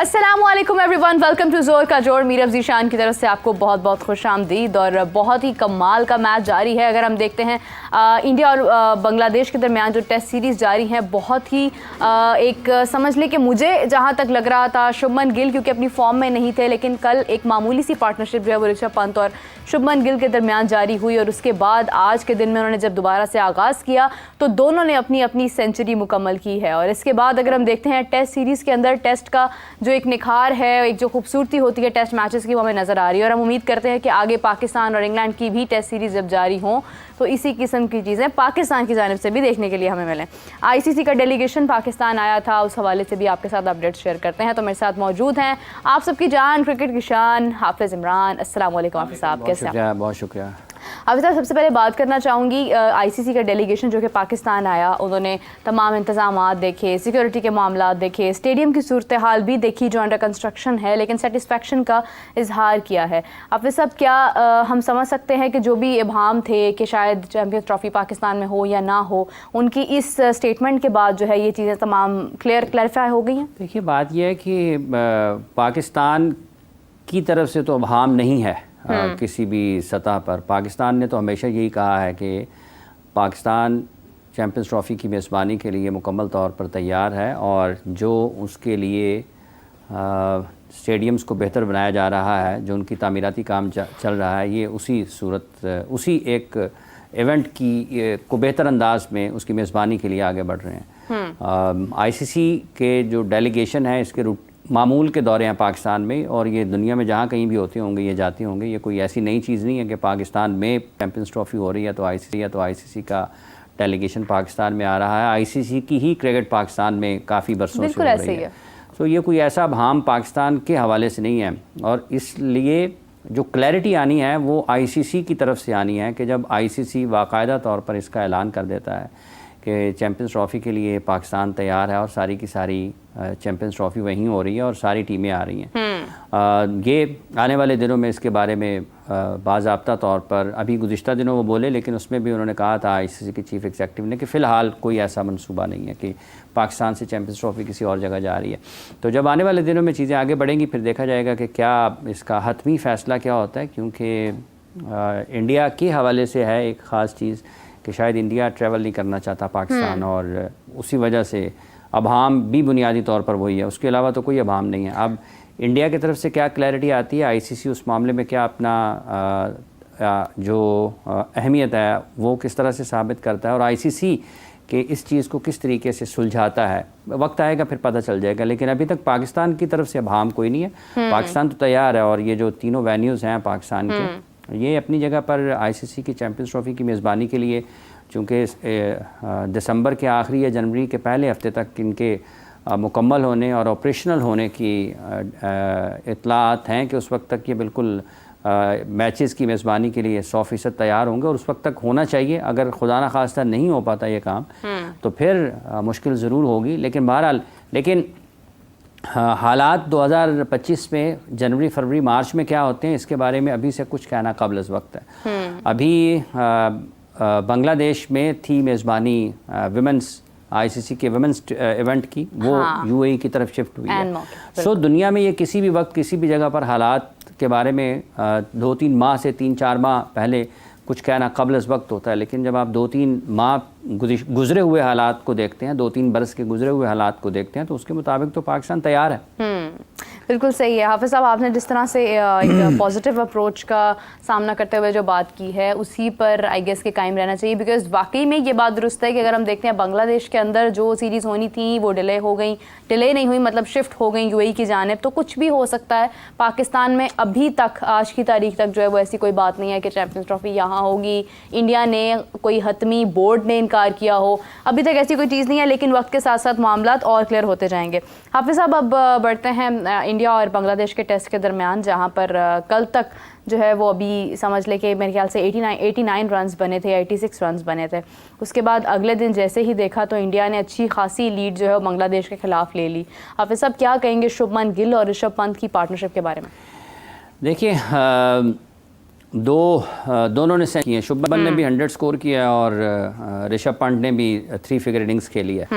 अस्सलामुअलैकुम everyone, welcome to जोर का जोर। मीर जीशान की तरफ से आपको बहुत बहुत खुशामदीद। और बहुत ही कमाल का मैच जारी है। अगर हम देखते हैं इंडिया और बांग्लादेश के दरमियान जो टेस्ट सीरीज़ जारी है, बहुत ही एक समझ लें कि मुझे जहां तक लग रहा था शुभमन गिल क्योंकि अपनी फॉर्म में नहीं थे, लेकिन कल एक मामूली सी पार्टनरशिप जो है वो ऋषभ पंत और शुभमन गिल के दरमियान जारी हुई। और उसके बाद आज के दिन में उन्होंने जब दोबारा से आगाज़ किया तो दोनों ने अपनी अपनी सेंचुरी मुकम्मल की है। और इसके बाद अगर हम देखते हैं टेस्ट सीरीज़ के अंदर टेस्ट का जो एक निखार है, एक जो खूबसूरती होती है टेस्ट मैचेस की, वो हमें नज़र आ रही है। और हम उम्मीद करते हैं कि आगे पाकिस्तान और इंग्लैंड की भी टेस्ट सीरीज़ जब जारी हों तो इसी किस्म की चीज़ें पाकिस्तान की जानिब से भी देखने के लिए हमें मिलें। आईसीसी का डेलीगेशन पाकिस्तान आया था, उस हवाले से भी आपके साथ अपडेट शेयर करते हैं। तो मेरे साथ मौजूद हैं आप सबकी जान, क्रिकेट की शान, हाफिज़ इमरान। अस्सलाम वालेकुम हाफिज़ साहब, कैसे हैं? बहुत शुक्रिया। हाफिज़ साहब, सबसे पहले बात करना चाहूँगी आईसीसी का डेलीगेशन जो कि पाकिस्तान आया, उन्होंने तमाम इंतज़ामात देखे, सिक्योरिटी के मामला देखे, स्टेडियम की सूरत हाल भी देखी जो अंडर कंस्ट्रक्शन है, लेकिन सेटिस्फेक्शन का इजहार किया है। हाफिज़ साहब, क्या हम समझ सकते हैं कि जो भी इबाम थे कि शायद चैम्पियंस ट्रॉफी पाकिस्तान में हो या ना हो, उनकी इस स्टेटमेंट के बाद जो है ये चीज़ें तमाम क्लैरिफाई हो गई हैं? देखिए, बात यह है कि पाकिस्तान की तरफ से तो इबाम नहीं है किसी भी सतह पर। पाकिस्तान ने तो हमेशा यही कहा है कि पाकिस्तान चैम्पियंस ट्रॉफ़ी की मेज़बानी के लिए मुकम्मल तौर पर तैयार है, और जो उसके लिए स्टेडियम्स को बेहतर बनाया जा रहा है, जो उनकी तामीराती काम चल रहा है, ये उसी एक इवेंट की को बेहतर अंदाज में उसकी मेज़बानी के लिए आगे बढ़ रहे हैं। आईसीसी के जो डेलीगेशन है, इसके मामूल के दौरे हैं पाकिस्तान में, और ये दुनिया में जहाँ कहीं भी होते होंगे, ये जाते होंगे। ये कोई ऐसी नई चीज़ नहीं है कि पाकिस्तान में चैम्पियंस ट्रॉफ़ी हो रही है तो आईसीसी का डेलीगेशन पाकिस्तान में आ रहा है। आईसीसी की ही क्रिकेट पाकिस्तान में काफ़ी बरसों से हो रही है। तो ये कोई ऐसा भाम पाकिस्तान के हवाले से नहीं है, और इसलिए जो क्लैरिटी आनी है वो आईसीसी की तरफ से आनी है कि जब आईसीसी बाकायदा तौर पर इसका ऐलान कर देता है कि चैम्पियंस ट्रॉफ़ी के लिए पाकिस्तान तैयार है और सारी की सारी चैम्पियंस ट्रॉफ़ी वहीं हो रही है और सारी टीमें आ रही हैं। ये आने वाले दिनों में इसके बारे में बाज़ाब्ता तौर पर, अभी गुज़िश्ता दिनों वो बोले, लेकिन उसमें भी उन्होंने कहा था आईसीसी के चीफ़ एग्जीक्यूटिव ने कि फ़िलहाल कोई ऐसा मंसूबा नहीं है कि पाकिस्तान से चैम्पियंस ट्रॉफ़ी किसी और जगह जा रही है। तो जब आने वाले दिनों में चीज़ें आगे बढ़ेंगी फिर देखा जाएगा कि क्या इसका हतमी फ़ैसला क्या होता है, क्योंकि इंडिया के हवाले से है एक ख़ास चीज़ कि शायद इंडिया ट्रैवल नहीं करना चाहता पाकिस्तान, और उसी वजह से अभाम भी बुनियादी तौर पर वही है, उसके अलावा तो कोई अभाम नहीं है। अब इंडिया की तरफ से क्या क्लैरिटी आती है, आईसीसी उस मामले में क्या अपना जो अहमियत है वो किस तरह से साबित करता है, और आईसीसी के इस चीज़ को किस तरीके से सुलझाता है, वक्त आएगा फिर पता चल जाएगा। लेकिन अभी तक पाकिस्तान की तरफ से अभाम कोई नहीं है। पाकिस्तान तो तैयार है, और ये जो तीनों वेन्यूज़ हैं पाकिस्तान के, ये अपनी जगह पर आईसीसी की चैम्पियंस ट्रॉफ़ी की मेज़बानी के लिए, चूँकि दिसंबर के आखिरी या जनवरी के पहले हफ्ते तक इनके मुकम्मल होने और ऑपरेशनल होने की इत्तलात हैं कि उस वक्त तक ये बिल्कुल मैचेस की मेज़बानी के लिए 100% तैयार होंगे, और उस वक्त तक होना चाहिए। अगर खुदा न खास्ता नहीं हो पाता ये काम तो फिर मुश्किल ज़रूर होगी। लेकिन बहरहाल हालात 2025 में जनवरी, फरवरी, मार्च में क्या होते हैं इसके बारे में अभी से कुछ कहना क़ाबिल वक्त है। अभी बांग्लादेश में थी मेज़बानी विमेंस आईसीसी के विमेंस इवेंट की, वो यूएई की तरफ शिफ्ट हुई है। सो दुनिया में ये किसी भी वक्त किसी भी जगह पर हालात के बारे में 2-3 माह से 3-4 माह पहले कुछ कहना क़ाबिल वक्त होता है। लेकिन जब आप 2-3 माह गुजरे हुए हालात को देखते हैं, 2-3 बरस के गुजरे हुए हालात को देखते हैं, तो उसके मुताबिक तो पाकिस्तान तैयार है। बिल्कुल सही है हाफिज़ साहब, आपने जिस तरह से एक पॉजिटिव अप्रोच का सामना करते हुए जो बात की है उसी पर आई गेस के कायम रहना चाहिए। बिकॉज वाकई में ये बात दुरुस्त है कि अगर हम देखते हैं बांग्लादेश के अंदर जो सीरीज़ होनी थी वो डिले हो गई, डिले नहीं हुई मतलब शिफ्ट हो गई यूएई की जानिब, तो कुछ भी हो सकता है। पाकिस्तान में अभी तक आज की तारीख तक जो है वो ऐसी कोई बात नहीं है कि चैम्पियंस ट्रॉफी यहाँ होगी, इंडिया ने कोई हतमी बोर्ड ने इनकार किया हो, अभी तक ऐसी कोई चीज़ नहीं है। लेकिन वक्त के साथ साथ मामला और क्लियर होते जाएंगे। हाफिज़ साहब, अब बढ़ते हैं इंडिया और बांग्लादेश के टेस्ट के दरमियान, जहां पर कल तक जो है वो अभी समझ ले कि मेरे ख्याल से 89 रन्स बने थे, 86 रन्स बने थे। उसके बाद अगले दिन जैसे ही देखा तो इंडिया ने अच्छी खासी लीड जो है वो बांग्लादेश के खिलाफ ले ली। हाफिज़ साहब, क्या कहेंगे शुभमन गिल और ऋषभ पंत की पार्टनरशिप के बारे में? देखिए, दोनों ने किए। शुभमन ने भी 100 स्कोर किया और ऋषभ पंत ने भी 3 फिगर इनिंग्स खेली है।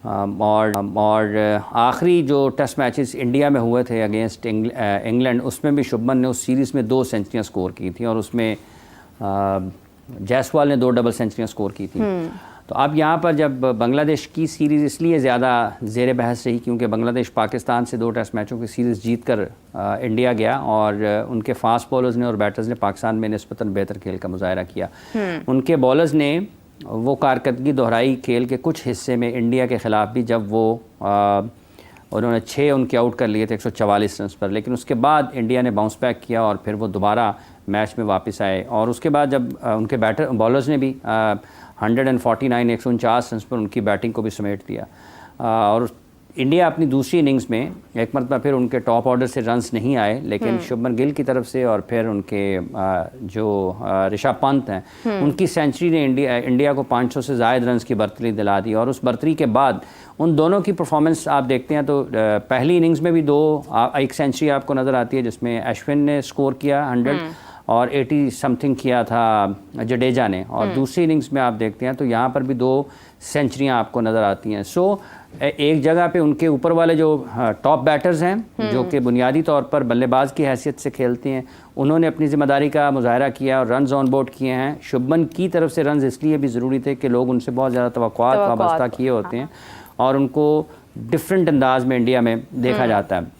और आखिरी जो टेस्ट मैचेस इंडिया में हुए थे अगेंस्ट इंग्लैंड, उसमें भी शुभमन ने उस सीरीज़ में 2 सेंचुरियाँ स्कोर की थी और उसमें जायसवाल ने 2 डबल सेंचुरियाँ स्कोर की थी। तो अब यहाँ पर जब बांग्लादेश की सीरीज़ इसलिए ज़्यादा ज़ेर बहस रही क्योंकि बांग्लादेश पाकिस्तान से 2 टेस्ट मैचों की सीरीज़ जीत कर इंडिया गया और उनके फास्ट बॉलर्स ने और बैटर्स ने पाकिस्तान में निस्बतन बेहतर खेल का मुजाहरा किया। उनके बॉलर्स ने वो कारकर्दगी दोहराई खेल के कुछ हिस्से में इंडिया के ख़िलाफ़ भी, जब वो उन्होंने 6 उनके आउट कर लिए थे 144 रन पर, लेकिन उसके बाद इंडिया ने बाउंस बैक किया और फिर वो दोबारा मैच में वापस आए। और उसके बाद जब उनके बॉलर्स ने भी 149 रन पर उनकी बैटिंग को भी समेट दिया और इंडिया अपनी दूसरी इनिंग्स में एक मरतबा फिर उनके टॉप ऑर्डर से रन्स नहीं आए, लेकिन शुभमन गिल की तरफ से और फिर उनके जो ऋषभ पंत हैं उनकी सेंचुरी ने इंडिया को 500 से ज़ायद रन्स की बर्तरी दिला दी। और उस बर्तरी के बाद उन दोनों की परफॉर्मेंस आप देखते हैं तो पहली इनिंग्स में भी एक सेंचुरी आपको नज़र आती है जिसमें अश्विन ने स्कोर किया 100 और 80 समथिंग किया था जडेजा ने, और दूसरी इनिंग्स में आप देखते हैं तो यहाँ पर भी 2 सेंचुरियाँ आपको नज़र आती हैं। सो एक जगह पे उनके ऊपर वाले जो टॉप बैटर्स हैं जो कि बुनियादी तौर पर बल्लेबाज की हैसियत से खेलते हैं, उन्होंने अपनी ज़िम्मेदारी का मुजाहरा किया और रन्स ऑन बोर्ड किए हैं। शुभमन की तरफ से रन्स इसलिए भी ज़रूरी थे कि लोग उनसे बहुत ज़्यादा तवक्कुआत वाबस्ता किए होते हैं और उनको डिफरेंट अंदाज में इंडिया में देखा जाता है।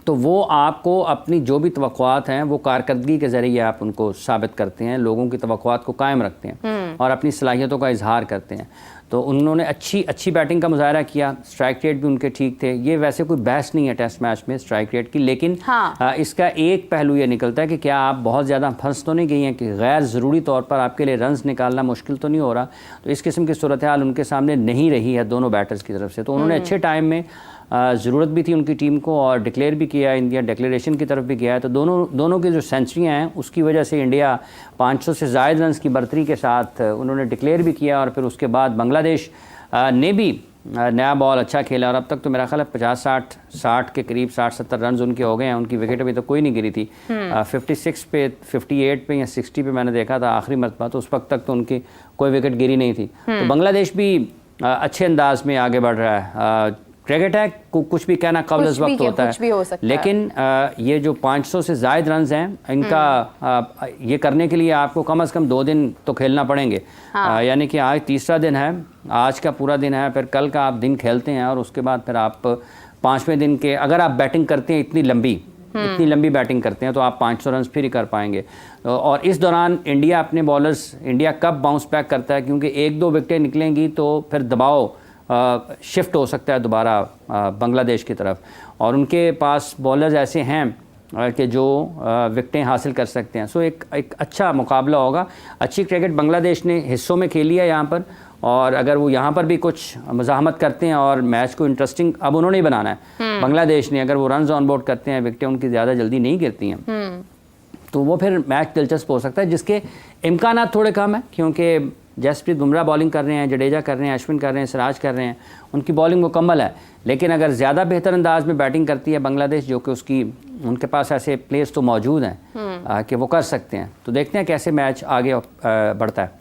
तो वो आपको अपनी जो भी तवक्कुआत हैं वो कारकर्दगी के ज़रिए आप उनको साबित करते हैं, लोगों की तवक्कुआत को कायम रखते हैं और अपनी सलाहियतों का इजहार करते हैं। तो उन्होंने अच्छी बैटिंग का मुजाहरा किया, स्ट्राइक रेट भी उनके ठीक थे। ये वैसे कोई बहस नहीं है टेस्ट मैच में स्ट्राइक रेट की, लेकिन इसका एक पहलू ये निकलता है कि क्या आप बहुत ज़्यादा फंस तो नहीं गई हैं कि गैर ज़रूरी तौर पर आपके लिए रन्स निकालना मुश्किल तो नहीं हो रहा। तो इस किस्म की सूरत हाल उनके सामने नहीं रही है दोनों बैटर्स की तरफ से। तो उन्होंने अच्छे टाइम में ज़रूरत भी थी उनकी टीम को और डिक्लेयर भी किया, इंडिया डिक्लेरेशन की तरफ भी गया है। तो दोनों की जो सेंचुरियाँ हैं उसकी वजह से इंडिया 500 से ज़ायद रन्स की बर्तरी के साथ उन्होंने डिक्लेयर भी किया और फिर उसके बाद बांग्लादेश ने भी नया बॉल अच्छा खेला और अब तक तो मेरा ख्याल है 50-60 के करीब 60-70 रन उनके हो गए हैं। उनकी विकेट अभी तो कोई नहीं गिरी थी। 56 पे 58 पे या 60 पे मैंने देखा था आखिरी मरतबा, तो उस वक्त तक तो उनकी कोई विकेट गिरी नहीं थी। तो बांग्लादेश भी अच्छे अंदाज में आगे बढ़ रहा है। क्रिकेट है, कुछ भी कहना कबल इस वक्त होता है, लेकिन ये जो 500 से ज़ायद रन्स हैं इनका ये करने के लिए आपको कम से कम 2 दिन तो खेलना पड़ेंगे। यानी कि आज तीसरा दिन है, आज का पूरा दिन है, फिर कल का आप दिन खेलते हैं और उसके बाद फिर आप 5वें दिन के अगर आप बैटिंग करते हैं इतनी लंबी बैटिंग करते हैं तो आप 500 रन फिर ही कर पाएंगे। और इस दौरान इंडिया कब बाउंस बैक करता है, क्योंकि 1-2 विकेटें निकलेंगी तो फिर दबाव शिफ्ट हो सकता है दोबारा बांग्लादेश की तरफ, और उनके पास बॉलर्स ऐसे हैं कि जो विकेटें हासिल कर सकते हैं। सो एक अच्छा मुकाबला होगा। अच्छी क्रिकेट बांग्लादेश ने हिस्सों में खेली है यहाँ पर, और अगर वो यहाँ पर भी कुछ मज़ाहमत करते हैं और मैच को इंटरेस्टिंग अब उन्होंने ही बनाना है बांग्लादेश ने, अगर वो रन्स ऑन बोर्ड करते हैं, विकेटें उनकी ज़्यादा जल्दी नहीं गिरती हैं तो वो फिर मैच दिलचस्प हो सकता है, जिसके इम्कान थोड़े कम है क्योंकि जसप्रीत बुमराह बॉलिंग कर रहे हैं, जडेजा कर रहे हैं, अश्विन कर रहे हैं, सिराज कर रहे हैं, उनकी बॉलिंग मुकम्मल है। लेकिन अगर ज़्यादा बेहतर अंदाज में बैटिंग करती है बांग्लादेश, जो कि उनके पास ऐसे प्लेयर्स तो मौजूद हैं कि वो कर सकते हैं, तो देखते हैं कैसे मैच आगे बढ़ता है।